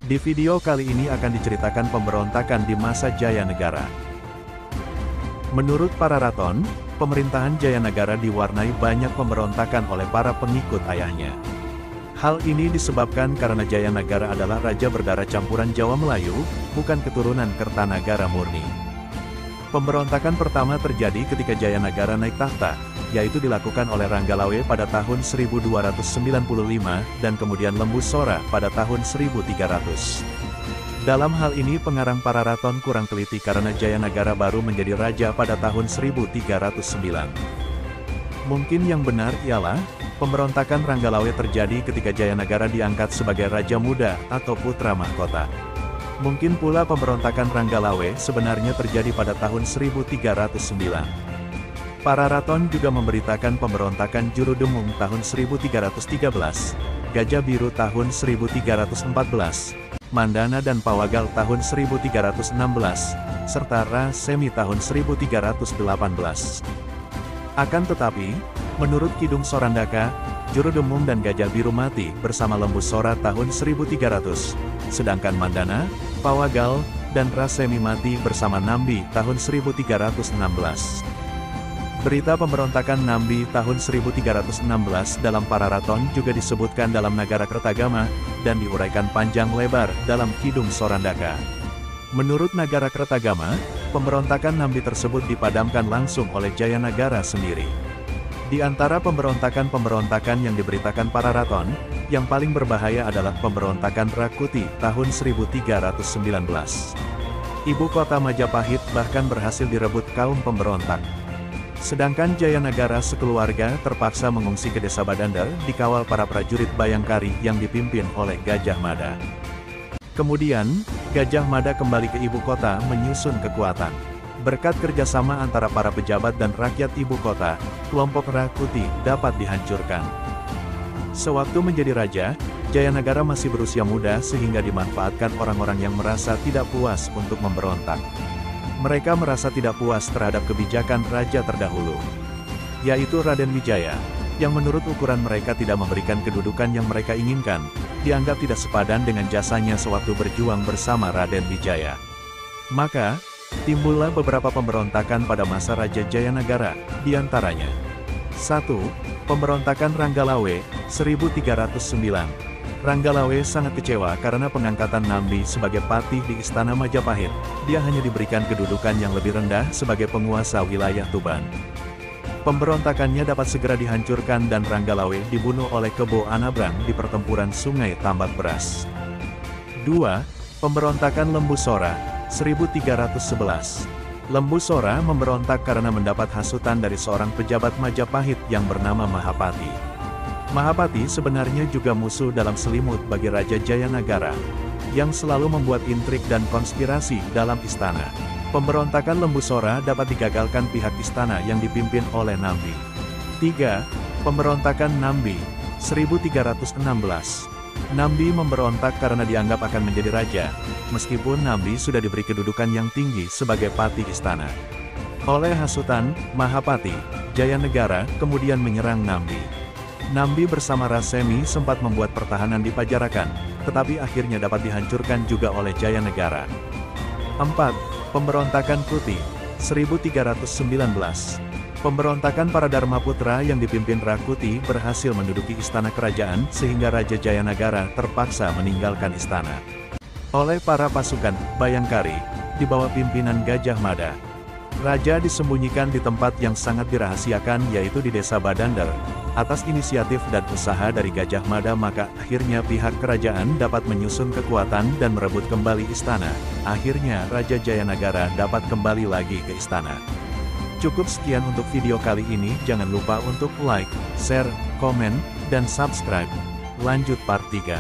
Di video kali ini akan diceritakan pemberontakan di masa Jayanegara. Menurut para raton, pemerintahan Jayanegara diwarnai banyak pemberontakan oleh para pengikut ayahnya. Hal ini disebabkan karena Jayanegara adalah raja berdarah campuran Jawa Melayu, bukan keturunan Kertanagara murni. Pemberontakan pertama terjadi ketika Jayanegara naik tahta, yaitu dilakukan oleh Ranggalawe pada tahun 1295 dan kemudian Lembu Sora pada tahun 1300. Dalam hal ini pengarang para raton kurang teliti karena Jayanegara baru menjadi raja pada tahun 1309. Mungkin yang benar ialah, pemberontakan Ranggalawe terjadi ketika Jayanegara diangkat sebagai raja muda atau putra mahkota. Mungkin pula pemberontakan Ranggalawe sebenarnya terjadi pada tahun 1309. Para raton juga memberitakan pemberontakan Jurudemung tahun 1313, Gajah Biru tahun 1314, Mandana dan Pawagal tahun 1316, serta Rasemi tahun 1318. Akan tetapi, menurut Kidung Sorandaka, Jurudemung dan Gajah Biru mati bersama Lembu Sora tahun 1300, sedangkan Mandana, Pawagal, dan Rasemi mati bersama Nambi tahun 1316. Berita pemberontakan Nambi tahun 1316 dalam para raton juga disebutkan dalam Nagara Kertagama, dan diuraikan panjang lebar dalam Kidung Sorandaka. Menurut Nagara Kertagama, pemberontakan Nambi tersebut dipadamkan langsung oleh Jayanegara sendiri. Di antara pemberontakan-pemberontakan yang diberitakan para raton, yang paling berbahaya adalah pemberontakan Rakuti tahun 1319. Ibu kota Majapahit bahkan berhasil direbut kaum pemberontak. Sedangkan Jayanegara sekeluarga terpaksa mengungsi ke desa Badandar dikawal para prajurit Bayangkari yang dipimpin oleh Gajah Mada. Kemudian, Gajah Mada kembali ke ibu kota menyusun kekuatan. Berkat kerjasama antara para pejabat dan rakyat ibu kota, kelompok Rakuti dapat dihancurkan. Sewaktu menjadi raja, Jayanegara masih berusia muda sehingga dimanfaatkan orang-orang yang merasa tidak puas untuk memberontak. Mereka merasa tidak puas terhadap kebijakan raja terdahulu, yaitu Raden Wijaya, yang menurut ukuran mereka tidak memberikan kedudukan yang mereka inginkan, dianggap tidak sepadan dengan jasanya sewaktu berjuang bersama Raden Wijaya. Maka, timbullah beberapa pemberontakan pada masa Raja Jayanegara, diantaranya 1. Pemberontakan Ranggalawe, 1309. Ranggalawe sangat kecewa karena pengangkatan Nambi sebagai patih di Istana Majapahit. Dia hanya diberikan kedudukan yang lebih rendah sebagai penguasa wilayah Tuban. Pemberontakannya dapat segera dihancurkan dan Ranggalawe dibunuh oleh Kebo Anabrang di pertempuran Sungai Tambak Beras. 2. Pemberontakan Lembu Sora, 1311. Lembu Sora memberontak karena mendapat hasutan dari seorang pejabat Majapahit yang bernama Mahapati. Mahapati sebenarnya juga musuh dalam selimut bagi Raja Jayanegara, yang selalu membuat intrik dan konspirasi dalam istana. Pemberontakan Lembu Sora dapat digagalkan pihak istana yang dipimpin oleh Nambi. 3. Pemberontakan Nambi, 1316. Nambi memberontak karena dianggap akan menjadi raja, meskipun Nambi sudah diberi kedudukan yang tinggi sebagai patih istana. Oleh hasutan Mahapati, Jayanegara kemudian menyerang Nambi. Nambi bersama Rasemi sempat membuat pertahanan di Pajarakan, tetapi akhirnya dapat dihancurkan juga oleh Jayanegara. 4. Pemberontakan Putih, 1319. Pemberontakan para Dharmaputra yang dipimpin Rakuti berhasil menduduki istana kerajaan sehingga Raja Jayanegara terpaksa meninggalkan istana. Oleh para pasukan Bayangkari, di bawah pimpinan Gajah Mada. Raja disembunyikan di tempat yang sangat dirahasiakan yaitu di desa Badandar. Atas inisiatif dan usaha dari Gajah Mada maka akhirnya pihak kerajaan dapat menyusun kekuatan dan merebut kembali istana. Akhirnya Raja Jayanegara dapat kembali lagi ke istana. Cukup sekian untuk video kali ini, jangan lupa untuk like, share, komen, dan subscribe. Lanjut part 3.